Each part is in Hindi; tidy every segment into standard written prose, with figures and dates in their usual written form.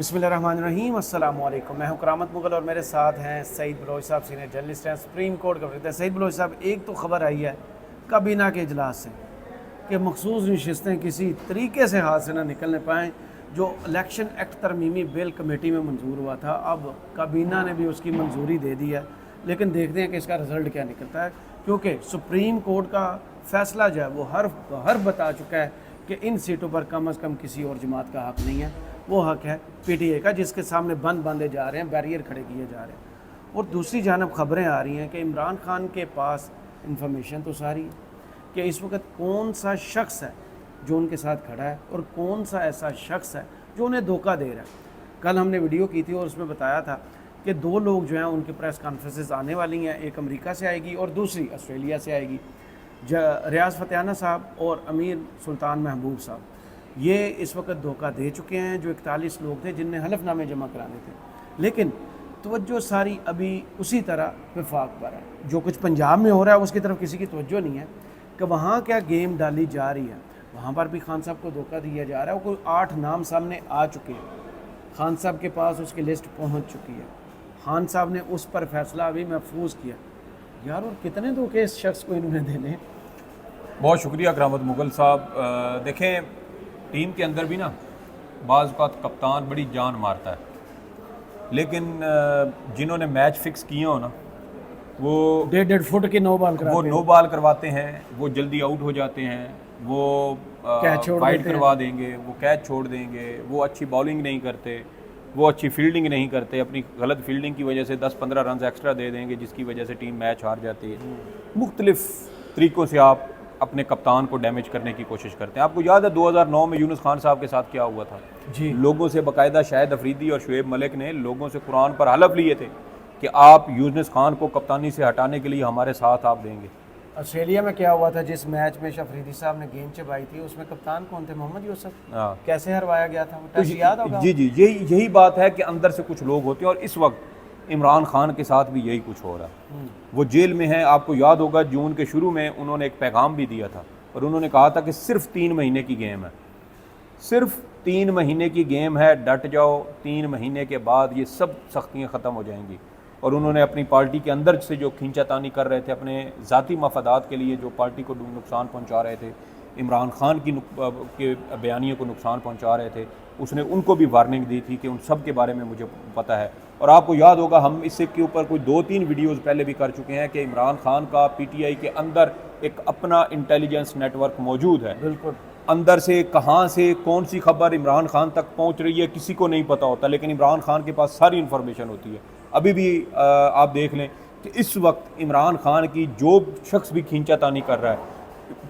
बिस्मिल्लाहिर्रहमानिर्रहीम, अस्सलाम वालेकुम। मैं हूं करामत मुगल और मेरे साथ हैं सईद बलोच साहब, सीनियर जर्नलिस्ट हैं, सुप्रीम कोर्ट का वकील हैं। सईद बलोच साहब, एक तो ख़बर आई है काबीना के इजलास से कि मखसूस नशस्तें किसी तरीके से हाथ से ना निकलने पाएँ। जो इलेक्शन एक्ट तरमीमी बिल कमेटी में मंजूर हुआ था, अब काबीना ने भी उसकी मंजूरी दे दी है, लेकिन देखते हैं कि इसका रिज़ल्ट क्या निकलता है, क्योंकि सुप्रीम कोर्ट का फ़ैसला जो है वो हर बता चुका है कि इन सीटों पर कम से कम किसी और जमात का हक़ नहीं है। वो हक़ है पीटीआई का, जिसके सामने बंद बांधे जा रहे हैं, बैरियर खड़े किए जा रहे हैं। और दूसरी जानब ख़बरें आ रही हैं कि इमरान खान के पास इंफॉर्मेशन तो सारी है कि इस वक्त कौन सा शख्स है जो उनके साथ खड़ा है और कौन सा ऐसा शख्स है जो उन्हें धोखा दे रहा है। कल हमने वीडियो की थी और उसमें बताया था कि दो लोग जो हैं उनकी प्रेस कॉन्फ्रेंसेस आने वाली हैं, एक अमेरिका से आएगी और दूसरी ऑस्ट्रेलिया से आएगी। रियाज फतेहाना साहब और अमीर सुल्तान महबूब साहब ये इस वक्त धोखा दे चुके हैं, जो 41 लोग थे जिनने हलफनामे जमा कराने थे। लेकिन तवज्जो सारी अभी उसी तरह वफाक पर है। जो कुछ पंजाब में हो रहा है उसकी तरफ किसी की तवज्जो नहीं है कि वहाँ क्या गेम डाली जा रही है। वहाँ पर भी खान साहब को धोखा दिया जा रहा है। कोई 8 नाम सामने आ चुके हैं, खान साहब के पास उसकी लिस्ट पहुँच चुकी है। खान साहब ने उस पर फैसला अभी महफूज किया। यार, और कितने धोखे इस शख्स को इन्होंने देने। बहुत शुक्रिया करामत मुगल साहब। देखें, टीम के अंदर भी ना बाज़ औक़ात कप्तान बड़ी जान मारता है, लेकिन जिन्होंने मैच फिक्स किए हो ना, वो 1.5 फुट के 9 बॉल करवाते हैं, वो जल्दी आउट हो जाते हैं, वो वाइड करवा देंगे, वो कैच छोड़ देंगे, वो अच्छी बॉलिंग नहीं करते, वो अच्छी फील्डिंग नहीं करते, अपनी गलत फील्डिंग की वजह से 10-15 रन एक्स्ट्रा दे देंगे, जिसकी वजह से टीम मैच हार जाती है। मुख्तलिफ तरीक़ों से आप अपने कप्तान को डैमेज करने की कोशिश करते हैं। आपको याद है 2009 में यूनुस खान साहब के साथ क्या हुआ था जी। लोगों से बाकायदा शाहिद अफरीदी और शुएब मलिक ने लोगों से कुरान पर हलफ लिए थे कि आप यूनुस खान को कप्तानी से हटाने के लिए हमारे साथ आप देंगे। ऑस्ट्रेलिया में क्या हुआ था, जिस मैच में अफरीदी साहब ने गेंद चबाई थी, उसमें कप्तान कौन थे? मोहम्मद यूसुफ। कैसे हरवाया गया था? तो याद होगा? जी जी, यही बात है कि अंदर से कुछ लोग होते हैं, और इस वक्त इमरान खान के साथ भी यही कुछ हो रहा है। वो जेल में है। आपको याद होगा जून के शुरू में उन्होंने एक पैगाम भी दिया था और उन्होंने कहा था कि सिर्फ 3 महीने की गेम है, सिर्फ 3 महीने की गेम है, डट जाओ, 3 महीने के बाद ये सब सख्तियाँ ख़त्म हो जाएंगी। और उन्होंने अपनी पार्टी के अंदर से जो खींचातानी कर रहे थे, अपने ज़ाती मफादात के लिए जो पार्टी को नुकसान पहुँचा रहे थे, इमरान खान के बयानियों को नुकसान पहुँचा रहे थे, उसने उनको भी वार्निंग दी थी कि उन सब के बारे में मुझे पता है। और आपको याद होगा हम इससे के ऊपर कोई 2-3 वीडियोज़ पहले भी कर चुके हैं कि इमरान खान का पीटीआई के अंदर एक अपना इंटेलिजेंस नेटवर्क मौजूद है। बिल्कुल। अंदर से कहाँ से कौन सी खबर इमरान खान तक पहुँच रही है किसी को नहीं पता होता, लेकिन इमरान खान के पास सारी इन्फॉर्मेशन होती है। अभी भी आप देख लें कि इस वक्त इमरान खान की जो शख्स भी खींचातानी कर रहा है,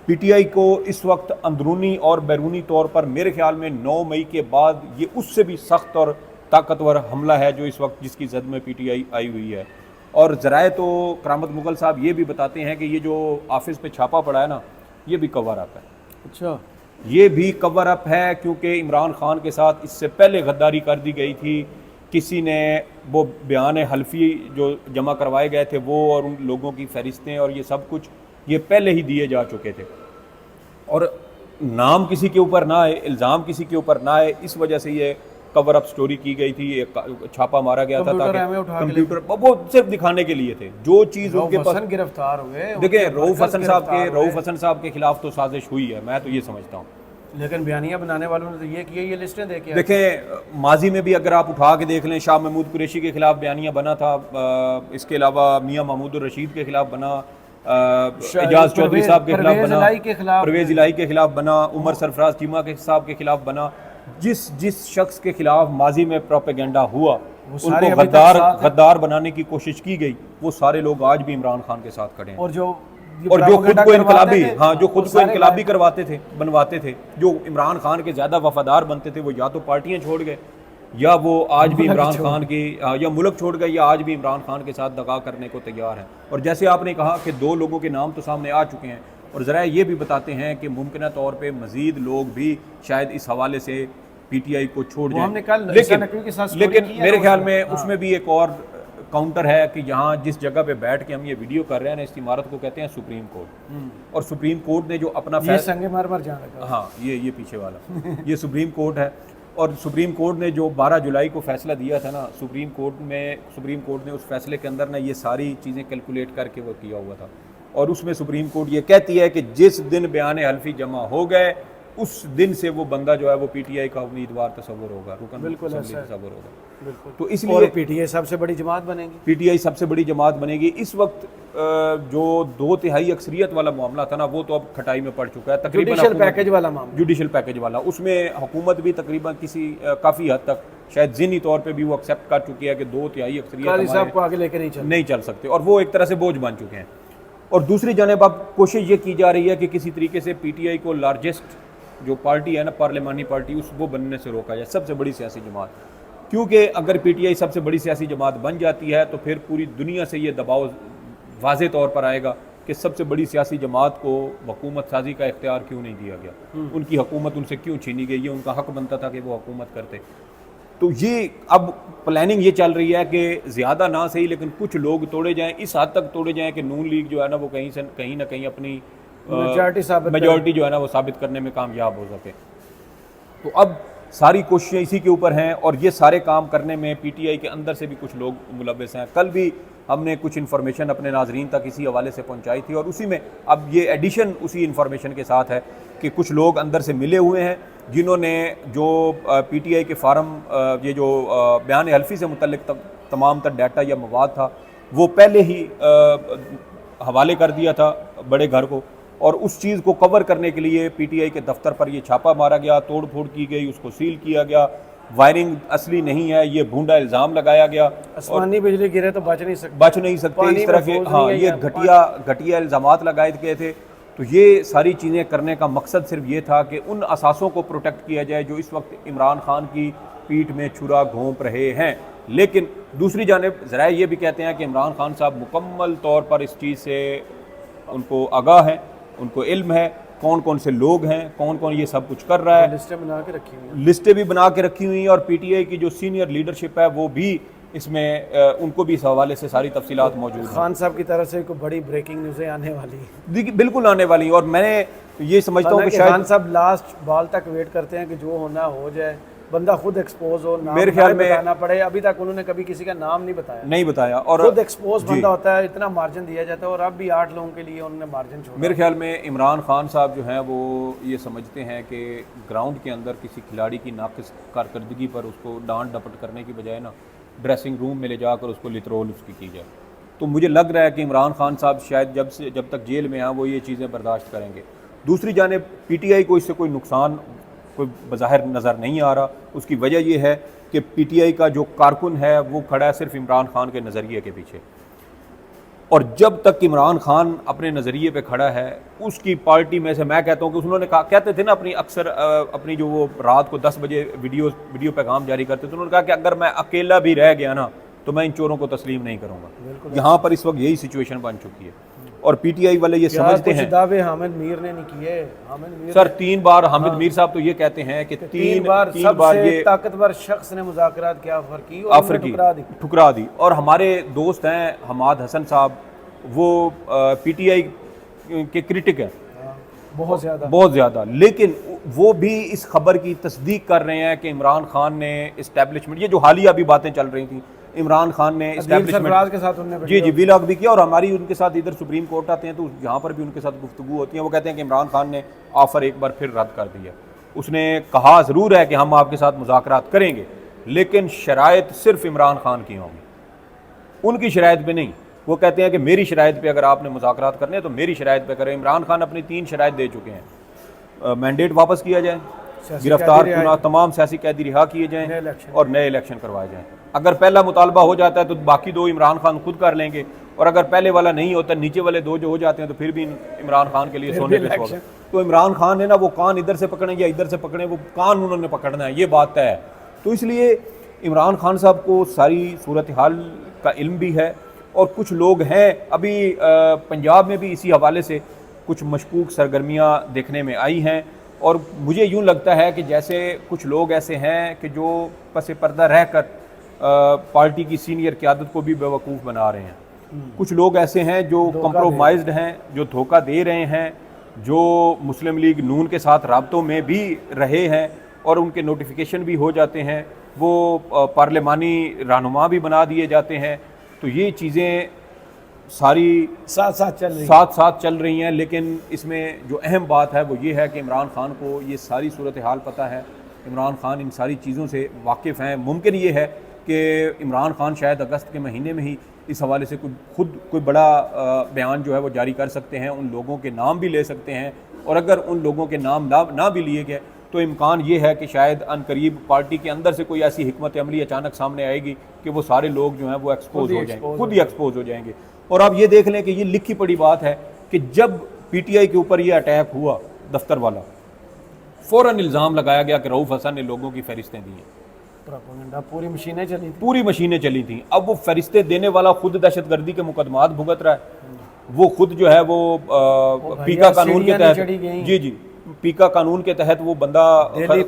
पीटीआई को इस वक्त अंदरूनी और बैरूनी तौर पर मेरे ख्याल में 9 मई के बाद ये उससे भी सख्त और ताकतवर हमला है जो इस वक्त जिसकी जद में पीटीआई आई हुई है। और ज़राए तो करामत मुगल साहब ये भी बताते हैं कि ये जो ऑफिस पे छापा पड़ा है ना, ये भी कवर अप है। अच्छा, ये भी कवर अप है, क्योंकि इमरान खान के साथ इससे पहले गद्दारी कर दी गई थी। किसी ने वो बयान हल्फी जो जमा करवाए गए थे वो और उन लोगों की फहरिस्तें और ये सब कुछ ये पहले ही दिए जा चुके थे, और नाम किसी के ऊपर ना आए, इल्ज़ाम किसी के ऊपर ना आए, इस वजह से ये कवर अप स्टोरी की गई थी। एक छापा मारा गया था ताकि कंप्यूटर वो सिर्फ दिखाने के लिए थे जो चीज़ उनके पास। गिरफ्तार हुए। देखिए, रऊफ हसन साहब के खिलाफ तो साजिश हुई है, मैं तो ये समझता हूँ, लेकिन बयानिया बनाने वालों ने तो ये किया, ये लिस्टें देखे। देखें, माजी में भी अगर आप उठा के देख लें, शाह महमूद कुरैशी के खिलाफ बयानिया बना था, इसके अलावा मियां महमूद रशीद के खिलाफ बना, एजाज चौधरी साहब के खिलाफ बना, परवेज़ इलाही के खिलाफ बना, उमर सरफराज चीमा के साहब के खिलाफ बना। जिस शख्स के खिलाफ माजी में प्रोपेगेंडा हुआ, उनको गद्दार बनाने की कोशिश की गई, वो सारे लोग आज भी इमरान खान के साथ खड़े हैं। और जो खुद को इनकलाबी, जो खुद को इनकलाबी बनवाते थे, जो इमरान खान के ज़्यादा वफादार बनते थे, वो या तो पार्टियां छोड़ गए, या वो आज भी इमरान खान की, या मुल्क छोड़ गए, या आज भी इमरान खान के साथ दगा करने को तैयार हैं। और जैसे आपने कहा कि 2 लोगों के नाम तो सामने आ चुके हैं, और ज़रा ये भी बताते हैं कि मुमकिन तौर पर मज़ीद लोग भी शायद इस हवाले से पीटीआई को छोड़ जाएं। लेकिन मेरे ख्याल में उसमें भी एक और काउंटर है कि यहाँ जिस जगह पे बैठ के हम ये वीडियो कर रहे हैं ना, इस इमारत को कहते हैं सुप्रीम कोर्ट। और सुप्रीम कोर्ट ने जो अपना संगे मरमर जहाँ लगा, हाँ, ये पीछे वाला ये सुप्रीम कोर्ट है। और सुप्रीम कोर्ट ने जो 12 जुलाई को फैसला दिया था ना, सुप्रीम कोर्ट ने उस फैसले के अंदर ना ये सारी चीज़ें कैलकुलेट करके वो किया हुआ था। और उसमें सुप्रीम कोर्ट ये कहती है कि जिस दिन बयान हल्फी जमा हो गए उस दिन से वो बंदा जो है वो पीटीआई का उम्मीदवार तस्वर होगा, रुकन बिल्कुल तस्वर होगा। बिल्कुल। तो इसलिए पीटीआई सबसे बड़ी जमात बनेगी, पीटीआई सबसे बड़ी जमात बनेगी। इस वक्त जो 2/3 अक्सरियत वाला मामला था ना, वो तो अब खटाई में पड़ चुका है तकरीबन। जुडिशल पैकेज वाला मामला, जुडिशल पैकेज वाला, उसमें हुकूमत भी तकरीबन काफ़ी हद तक शायद ज़हनी तौर पे भी वो एक्सेप्ट कर चुकी है कि 2/3 अक्सरियत साहब को आगे लेकर नहीं चल सकते, और वो एक तरह से बोझ बन चुके हैं। और दूसरी जानब अब कोशिश ये की जा रही है कि किसी तरीके से पीटीआई को लार्जेस्ट जो पार्टी है ना, पार्लियामानी पार्टी, वो बनने से रोका जाए, सबसे बड़ी सियासी जमात। क्योंकि अगर पीटीआई सबसे बड़ी सियासी जमात बन जाती है तो फिर पूरी दुनिया से ये दबाव वाज़े तौर पर आएगा कि सबसे बड़ी सियासी जमात को हुकूमत साजी का इख्तियार क्यों नहीं दिया गया, उनकी हुकूमत उनसे क्यों छीनी गई, ये उनका हक बनता था कि वो हुकूमत करते। तो ये अब प्लानिंग ये चल रही है कि ज़्यादा ना सही लेकिन कुछ लोग तोड़े जाएं, इस हद तक तोड़े जाएं कि नून लीग जो है ना वो कहीं ना कहीं अपनी मेजॉरिटी जो है ना वो साबित करने में कामयाब हो सके। तो अब सारी कोशिशें इसी के ऊपर हैं, और ये सारे काम करने में पीटीआई के अंदर से भी कुछ लोग मुलव्वस हैं। कल भी हमने कुछ इन्फॉर्मेशन अपने नाजरीन तक इसी हवाले से पहुंचाई थी, और उसी में अब ये एडिशन उसी इन्फॉर्मेशन के साथ है कि कुछ लोग अंदर से मिले हुए हैं जिन्होंने जो पीटीआई के फार्म ये जो बयान हल्फी से मुतल्लिक तमाम तर डाटा या मवाद था वो पहले ही हवाले कर दिया था बड़े घर को, और उस चीज़ को कवर करने के लिए पीटीआई के दफ्तर पर ये छापा मारा गया, तोड़ फोड़ की गई, उसको सील किया गया, वायरिंग असली नहीं है ये भूंडा इल्ज़ाम लगाया गया, आसमानी बिजली गिरे तो बच नहीं सकते इस तरह के हाँ ये घटिया इल्ज़ामात लगाए गए थे। तो ये सारी चीज़ें करने का मकसद सिर्फ ये था कि उन असासों को प्रोटेक्ट किया जाए जो इस वक्त इमरान खान की पीठ में छुरा घोंप रहे हैं। लेकिन दूसरी जानिब ज़रा ये भी कहते हैं कि इमरान खान साहब मुकम्मल तौर पर इस चीज़ से उनको आगाह है, उनको इल्म है कौन कौन से लोग हैं, कौन कौन ये सब कुछ कर रहा है, लिस्टें भी बना के रखी हुई हैं, और पीटीआई की जो सीनियर लीडरशिप है वो भी इसमें उनको भी इस हवाले से सारी तफसीलात मौजूद हैं। खान साहब की तरफ से कोई बड़ी ब्रेकिंग न्यूज़ें आने वाली है, बिल्कुल आने वाली, और मैं ये समझता हूँ कि शायद खान साहब लास्ट बॉल तक वेट करते हैं कि जो होना हो जाए, बंदा खुद एक्सपोज हो, नाम मेरे ख्याल में बताना पड़े। अभी तक उन्होंने कभी किसी का नाम नहीं बताया, और खुद एक्सपोज बंदा होता है, इतना मार्जिन दिया जाता है, और अब भी 8 लोगों के लिए उन्होंने मार्जिन छोड़ा। मेरे ख्याल में इमरान खान साहब जो हैं वो ये समझते हैं कि ग्राउंड के अंदर किसी खिलाड़ी की नाक़िस कारकर्दगी पर उसको डांट डपट करने की बजाय ना ड्रेसिंग रूम में ले जाकर उसको लितरोल उसकी की जाए। तो मुझे लग रहा है कि इमरान खान साहब शायद जब तक जेल में हैं वो ये चीज़ें बर्दाश्त करेंगे। दूसरी जानिब पीटीआई को इससे कोई नुकसान कोई बज़ाहिर नज़र नहीं आ रहा। उसकी वजह यह है कि पीटीआई का जो कारकुन है वो खड़ा है सिर्फ इमरान खान के नज़रिए के पीछे, और जब तक इमरान खान अपने नज़रिए पे खड़ा है उसकी पार्टी में से मैं कहता हूँ कि उन्होंने कहते थे ना अपनी जो वो रात को 10 बजे वीडियो पैगाम जारी करते थे, उन्होंने कहा कि अगर मैं अकेला भी रह गया ना तो मैं इन चोरों को तस्लीम नहीं करूँगा। यहाँ पर इस वक्त यही सिचुएशन बन चुकी है, और पीटीआई वाले ये समझते हैं। दावे हामिद मीर ने नहीं किए सर, 3 बार हामिद मीर साहब तो ये कहते हैं कि तीन बार ये ताकतवर शख्स ने मुज़ाकरात की ऑफर की ठुकरा दी। और हमारे दोस्त हैं हमाद हसन साहब, वो पीटीआई के क्रिटिक हैं बहुत ज़्यादा, लेकिन वो भी इस खबर की तस्दीक कर रहे हैं कि इमरान खान ने इस्टेब्लिशमेंट, ये जो हालिया अभी बातें चल रही थी, इमरान खान ने इस्टेब्लिशमेंट के साथ जी व्लॉग भी किया, और हमारी उनके साथ इधर सुप्रीम कोर्ट आते हैं तो यहाँ पर भी उनके साथ गुफ्तगू होती है। वो कहते हैं कि इमरान खान ने ऑफ़र एक बार फिर रद्द कर दिया। उसने कहा ज़रूर है कि हम आपके साथ मुज़ाकरात करेंगे, लेकिन शराइत सिर्फ इमरान खान की होंगी, उनकी शराइत पे नहीं। वो कहते हैं कि मेरी शराइत पे अगर आपने मुज़ाकरात करने हैं तो मेरी शराइत पे करें। इमरान खान अपनी 3 शराइत दे चुके हैं, मैंडेट वापस किया जाए, गिरफ्तार तमाम सियासी कैदी रिहा किए जाएँ और नए इलेक्शन करवाए जाएँ। अगर पहला मुतालबा हो जाता है तो बाकी 2 इमरान खान खुद कर लेंगे, और अगर पहले वाला नहीं होता, नीचे वाले 2 जो हो जाते हैं तो फिर भी इमरान खान के लिए सोने पे सुहागा। तो इमरान खान ने ना वो कान इधर से पकड़े या इधर से पकड़े, वो कान उन्होंने पकड़ना है, ये बात तय है। तो इसलिए इमरान खान साहब को सारी सूरत हाल का इल्म भी है, और कुछ लोग हैं अभी पंजाब में भी इसी हवाले से कुछ मशकूक सरगर्मियाँ देखने में आई हैं, और मुझे यूँ लगता है कि जैसे कुछ लोग ऐसे हैं कि जो पसे पर्दा रह कर पार्टी की सीनियर क़यादत को भी बेवकूफ़ बना रहे हैं। कुछ लोग ऐसे हैं जो कंप्रोमाइज्ड हैं, जो धोखा दे रहे हैं, जो मुस्लिम लीग नून के साथ राब्तों में भी रहे हैं, और उनके नोटिफिकेशन भी हो जाते हैं, वो पार्लिमानी रहनुमा भी बना दिए जाते हैं। तो ये चीज़ें सारी साथ साथ चल रही हैं। लेकिन इसमें जो अहम बात है वो ये है कि इमरान ख़ान को ये सारी सूरत हाल पता है, इमरान ख़ान इन सारी चीज़ों से वाकिफ़ हैं। मुमकिन ये है कि इमरान ख़ान शायद अगस्त के महीने में ही इस हवाले से खुद कोई बड़ा बयान जो है वो जारी कर सकते हैं, उन लोगों के नाम भी ले सकते हैं, और अगर उन लोगों के नाम ना भी लिए गए तो इम्कान ये है कि शायद अनकरीब पार्टी के अंदर से कोई ऐसी हिकमत अमली अचानक सामने आएगी कि वो सारे लोग जो हैं वो एक्सपोज हो जाएंगे, खुद ही एक्सपोज हो जाएंगे। और आप ये देख लें कि ये लिखी पड़ी बात है कि जब पीटीआई के ऊपर ये अटैक हुआ दफ्तर वाला, फ़ौरन इल्ज़ाम लगाया गया कि रऊफ़ हसन ने लोगों की फहरिस्तें दी हैं। पूरी मशीनें चली थी। अब वो फहरिस्तें देने वाला खुद दहशतगर्दी के मुकदमात भुगत रहा है, वो खुद जो है वो पीका कानून के तहत जी पीका कानून के तहत वो बंदा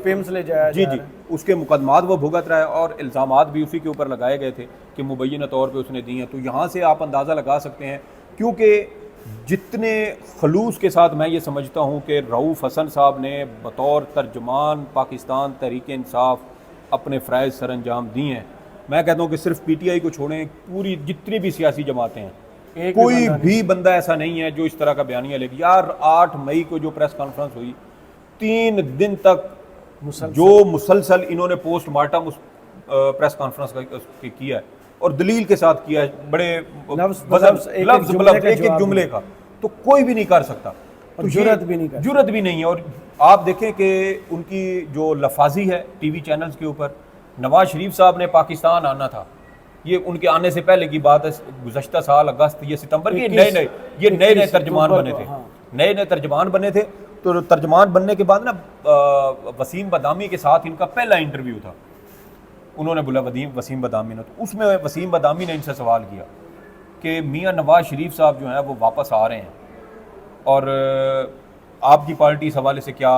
पिम्स ले जाया जी उसके मुकदमात वो भुगत रहा है, और इल्ज़ामात भी उसी के ऊपर लगाए गए थे कि मुबैना तौर पे उसने दी हैं। तो यहाँ से आप अंदाज़ा लगा सकते हैं, क्योंकि जितने खलूस के साथ मैं ये समझता हूँ कि रऊफ़ हसन साहब ने बतौर तर्जुमान पाकिस्तान तहरीक इंसाफ अपने फ़राइज़ सर अंजाम दिए हैं। मैं कहता हूँ कि सिर्फ पीटीआई को छोड़ें, पूरी जितनी भी सियासी जमातें हैं, कोई भी बंदा ऐसा नहीं है जो इस तरह का बयानिया लेगी। यार 8 मई को जो प्रेस कॉन्फ्रेंस हुई, 3 दिन तक जो मुसलसल इन्होंने पोस्टमार्टम उस प्रेस कॉन्फ्रेंस का किया है, और दलील के साथ किया है, बड़े लफ्ज़ एक जुमले का, तो कोई भी नहीं कर सकता, तो जुर्रत भी नहीं है। और आप देखें कि उनकी जो लफाजी है टीवी चैनल्स के ऊपर, नवाज शरीफ साहब ने पाकिस्तान आना था, ये उनके आने से पहले की बात है, गुज़श्ता साल अगस्त ये सितंबर के नए तर्जमान बने थे, नए तर्जमान बने थे। तो तर्जमान बनने के बाद ना वसीम बदामी के साथ इनका पहला इंटरव्यू था, उन्होंने बोला वसीम बदामी ने, तो उसमें वसीम बदामी ने इनसे सवाल किया कि मियाँ नवाज शरीफ साहब जो हैं वो वापस आ रहे हैं, और आपकी पार्टी इस हवाले से क्या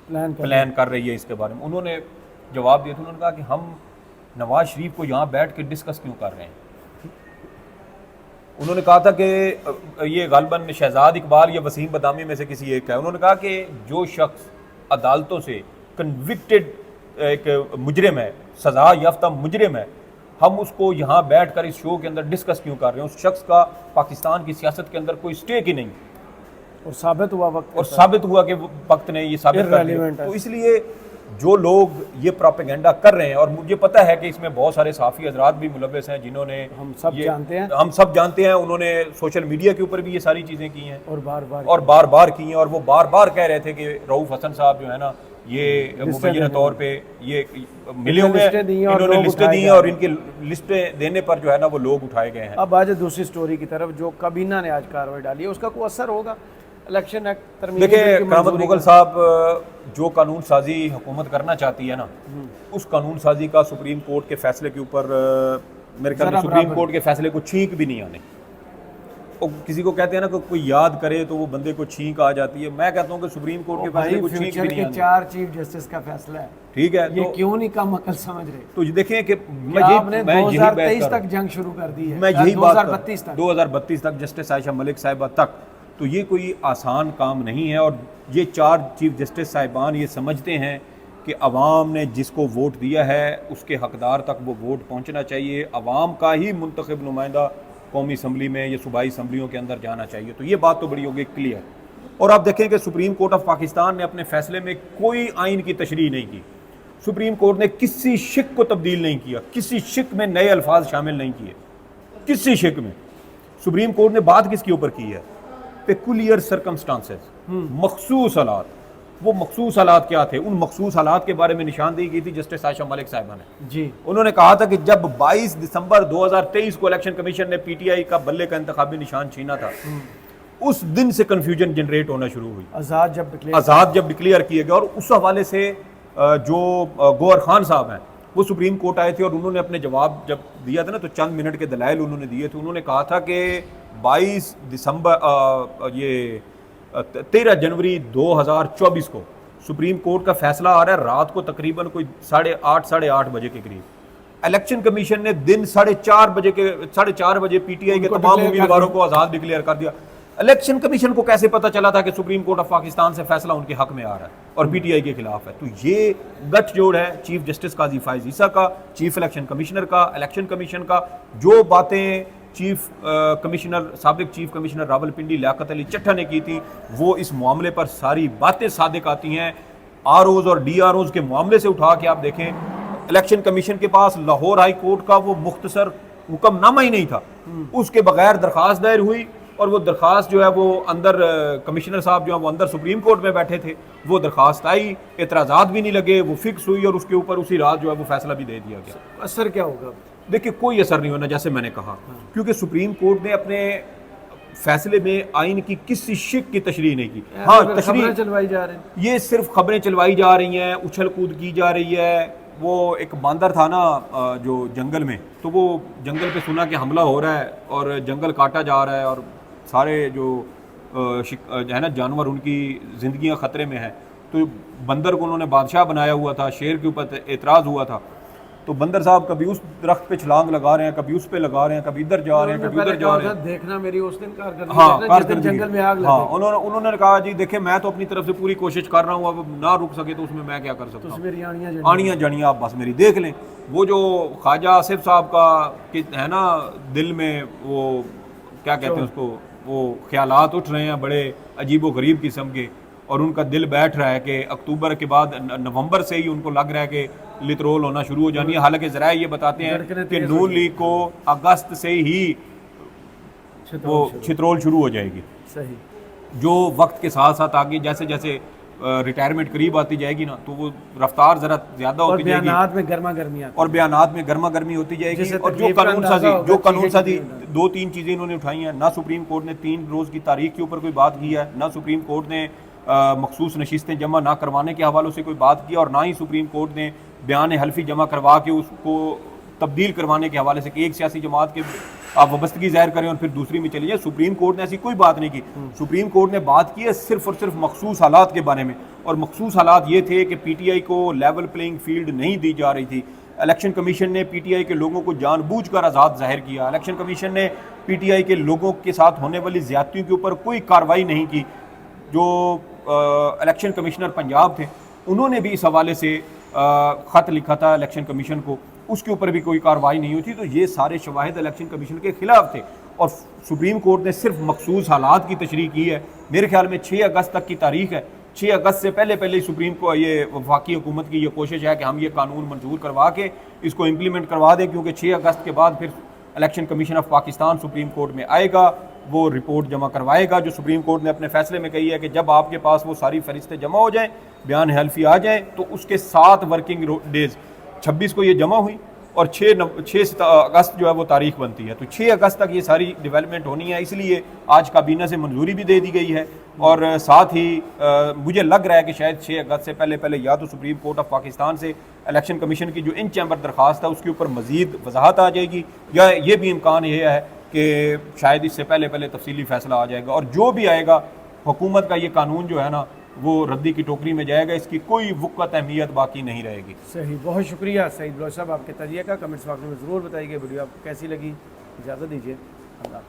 प्लान कर रही है इसके बारे में। उन्होंने जवाब दिया था, उन्होंने कहा कि हम नवाज शरीफ को यहाँ बैठ के डिस्कस क्यों कर रहे हैं। उन्होंने कहा था कि ये गालिबन शहजाद इकबाल या वसीम बदामी में से किसी एक है, उन्होंने कहा कि जो शख्स अदालतों से कन्विक्टेड एक मुजरिम है, सज़ा याफ्ता मुजरिम है, हम उसको यहाँ बैठ कर इस शो के अंदर डिस्कस क्यों कर रहे हैं। उस शख्स का पाकिस्तान की सियासत के अंदर कोई स्टेक ही नहीं, और साबित हुआ कि वक्त ने ये साबित कर दिया। तो इसलिए जो लोग ये प्रोपेगेंडा कर रहे हैं, और मुझे पता है कि इसमें बहुत सारे सहाफ़ी हजरात भी मुलव्वस हैं जिन्होंने हम सब जानते हैं, उन्होंने सोशल मीडिया के ऊपर भी ये सारी चीज़ें की हैं और बार बार की हैं, और वो बार बार कह रहे थे कि रऊफ़ हसन साहब जो है ना, ये मुबैना तौर पे ये मिले हुए हैं, इन्होंने लिस्टें दी हैं, और इनकी लिस्टें देने पर जो है ना वो लोग उठाए गए हैं। अब आज दूसरी स्टोरी की तरफ, जो काबीना ने आज कार्रवाई डाली है, उसका कोई असर होगा इलेक्शन एक्ट। देखिए करामत मुगल साहब जो कानून साजी हुकूमत करना चाहती है ना, उस कानून साजी का सुप्रीम कोर्ट के फैसले के ऊपर मेरे ख्याल में सुप्रीम कोर्ट के फैसले को छींक भी नहीं आने। और किसी को कहते हैं ना कि कोई याद करे तो वो बंदे को छींक आ जाती है। मैं कहता हूँ कि सुप्रीम कोर्ट के फैसले को छींक भी नहीं आने। 4 चीफ जस्टिस का फैसला है, ठीक है, ये क्यों नहीं कम अकल समझ रहे। तो देखें कि आपने 2023 तक जंग शुरू कर दी है, मैं यही 2032 तक जस्टिस आयशा मलिक साहिबा तक, तो ये कोई आसान काम नहीं है। और ये 4 चीफ जस्टिस साहिबान ये समझते हैं कि अवाम ने जिसको वोट दिया है उसके हकदार तक वो वोट पहुंचना चाहिए, अवाम का ही मुंतखब नुमाइंदा कौमी असम्बली में या सूबाई असम्बलियों के अंदर जाना चाहिए। तो ये बात तो बड़ी होगी क्लियर। और आप देखें कि सुप्रीम कोर्ट ऑफ पाकिस्तान ने अपने फैसले में कोई आइन की तशरीह नहीं की, सुप्रीम कोर्ट ने किसी शिक को तब्दील नहीं किया, किसी शिक में नए अल्फाज शामिल नहीं किए, किसी शिक में। सुप्रीम कोर्ट ने बात किसके ऊपर की है, पेकुलियर सर्कमस्टांसेस, मखसूस हालात। वो मखसूस हालात क्या थे, उन मखसूस हालात के बारे में निशानदेही की थी जस्टिस आयशा मलिक साहिबा ने जी। उन्होंने कहा था कि जब 22 दिसंबर 2023 को इलेक्शन कमीशन ने पीटीआई का बल्ले का इंतखाबी निशान छीना था, उस दिन से कंफ्यूजन जनरेट होना शुरू हुई, आज़ाद जब डिक्लेयर किए गए। और उस हवाले से जो गौहर खान साहब हैं वो सुप्रीम कोर्ट आए थे, और उन्होंने अपने जवाब जब दिया था ना, तो चंद मिनट के दलाइल उन्होंने दिए थे। उन्होंने कहा था कि 22 दिसंबर ये 13 जनवरी 2024 को सुप्रीम कोर्ट का फैसला आ रहा है, रात को तकरीबन कोई 8:30 साढ़े 8 बजे के करीब इलेक्शन कमीशन ने दिन 4:30 बजे पीटीआई के तमाम उम्मीदवारों को आज़ाद डिक्लेयर कर दिया। इलेक्शन कमीशन को कैसे पता चला था कि सुप्रीम कोर्ट ऑफ पाकिस्तान से फैसला उनके हक में आ रहा है और पीटीआई के खिलाफ है? तो ये गठजोड़ है चीफ जस्टिस काजी फायज ईसा का, चीफ इलेक्शन कमिश्नर का, इलेक्शन कमीशन का। जो बातें चीफ कमिश्नर, साबिक चीफ कमिश्नर रावलपिंडी लियाकत अली चट्टा ने की थी, वो इस मामले पर सारी बातें सादिक आती हैं। आरओज और डीआरओज के मामले से उठा के आप देखें, इलेक्शन कमीशन के पास लाहौर हाई कोर्ट का वो मुख्तसर हुक्मनामा ही नहीं था, उसके बगैर दरखास्त दायर हुई और वो दरखास्त जो है वो अंदर कमिश्नर साहब जो है वो अंदर सुप्रीम कोर्ट में बैठे थे, वो दरखास्त आई, एतराज़ात भी नहीं लगे, वो फिक्स हुई और उसके ऊपर उसी रात जो है वो फैसला भी दे दिया गया। असर क्या होगा? देखिए कोई असर नहीं होना, जैसे मैंने कहा, क्योंकि सुप्रीम कोर्ट ने अपने फैसले में आइन की किसी शिक की तशरीह नहीं की। हाँ, तशरीह चलवाई जा रही है, ये सिर्फ खबरें चलवाई जा रही हैं, उछल कूद की जा रही है। वो एक बांदर था ना जो जंगल में, तो वो जंगल पे सुना कि हमला हो रहा है और जंगल काटा जा रहा है और सारे जो है ना जानवर, उनकी ज़िंदगियां ख़तरे में हैं, तो बंदर को उन्होंने बादशाह बनाया हुआ था, शेर के ऊपर एतराज़ हुआ था। तो बंदर साहब कभी उस दरख्त पे छलांग लगा रहे हैं, कभी उस पे लगा रहे हैं, कभी इधर जा रहे हैं, कभी उधर जा रहे हैं। देखना मेरी उस दिन कारकर्दगी, हाँ, कारकर्दगी जंगल में आग लगी। हाँ, उन्होंने कहा जी देखिए मैं तो अपनी तरफ से पूरी कोशिश कर रहा हूँ, अब ना रुक सके तो उसमें मैं क्या कर सकता हूँ। आनियाँ जड़ियाँ आप बस मेरी देख लें। वो जो ख्वाजा आसिफ साहब का है ना दिल में वो क्या कहते हैं उसको, वो ख्यालात उठ रहे हैं बड़े अजीब व गरीब किस्म के, और उनका दिल बैठ रहा है कि अक्टूबर के बाद नवंबर से ही उनको लग रहा है कि लितरोल होना शुरू हो जानी है। हालांकि जरा ये बताते हैं कि नून लीग को अगस्त से ही वो छितरोल शुरू हो जाएगी। सही। जो वक्त के साथ साथ आगे जैसे जैसे रिटायरमेंट करीब आती जाएगी ना, तो वो रफ्तार जरा ज्यादा होती जाएगी, बयानात में गर्मा गर्मी और बयानात में गर्मा गर्मी होती जाएगी। और जो कानून साजी 2-3 चीजें इन्होंने उठाई हैं, ना सुप्रीम कोर्ट ने 3 रोज की तारीख के ऊपर कोई बात की है, ना सुप्रीम कोर्ट ने मखसूस नशिस्तें जमा ना करवाने के हवालों से कोई बात की, और ना ही सुप्रीम कोर्ट ने बयान हल्फी जमा करवा के उसको तब्दील करवाने के हवाले से कि एक सियासी जमात के आप वाबस्तगी जाहिर करें और फिर दूसरी में चले जाए। सुप्रीम कोर्ट ने ऐसी कोई बात नहीं की। सुप्रीम कोर्ट ने बात की है सिर्फ और सिर्फ मखसूस हालात के बारे में, और मखसूस हालात ये थे कि पीटीआई को लेवल प्लेइंग फील्ड नहीं दी जा रही थी। इलेक्शन कमीशन ने पीटीआई के लोगों को जानबूझकर आज़ाद जाहिर किया। इलेक्शन कमीशन ने पीटीआई के लोगों के साथ होने वाली ज़्यादतियों के ऊपर कोई कार्रवाई नहीं की। जो इलेक्शन कमिश्नर पंजाब थे, उन्होंने भी इस हवाले से ख़त लिखा था इलेक्शन कमीशन को, उसके ऊपर भी कोई कार्रवाई नहीं हुई थी। तो ये सारे शवाहिद इलेक्शन कमीशन के खिलाफ थे, और सुप्रीम कोर्ट ने सिर्फ मखसूस हालात की तशरीह की है। मेरे ख्याल में 6 अगस्त तक की तारीख है। 6 अगस्त से पहले पहले सुप्रीम को ये वफाकी हुकूमत की ये कोशिश है कि हम ये कानून मंजूर करवा के इसको इम्प्लीमेंट करवा दें, क्योंकि 6 अगस्त के बाद फिर election commission of Pakistan supreme court में आएगा, वो रिपोर्ट जमा करवाएगा। जो सुप्रीम कोर्ट ने अपने फैसले में कही है कि जब आपके पास वो सारी फरिश्ते जमा हो जाएं, बयान हल्फी आ जाए, तो उसके 7 वर्किंग डेज, 26 को ये जमा हुई और 6 अगस्त जो है वो तारीख बनती है। तो 6 अगस्त तक ये सारी डेवलपमेंट होनी है, इसलिए आज काबीना से मंजूरी भी दे दी गई है। और साथ ही मुझे लग रहा है कि शायद 6 अगस्त से पहले पहले या तो सुप्रीम कोर्ट ऑफ पाकिस्तान से इलेक्शन कमीशन की जो इन चैम्बर दरख्वास्त है उसके ऊपर मजीद वजाहत आ जाएगी, या ये भी इम्कान ये है कि शायद इससे पहले पहले तफसीली फैसला आ जाएगा। और जो भी आएगा, हुकूमत का ये कानून जो है ना वो रद्दी की टोकरी में जाएगा, इसकी कोई वक़्त अहमियत बाकी नहीं रहेगी। सही, बहुत शुक्रिया सईद बलोच साहब आपके तजिए का। कमेंट्स बॉक्स में ज़रूर बताइए वीडियो आपको कैसी लगी। इजाज़त दीजिए, अल्लाह।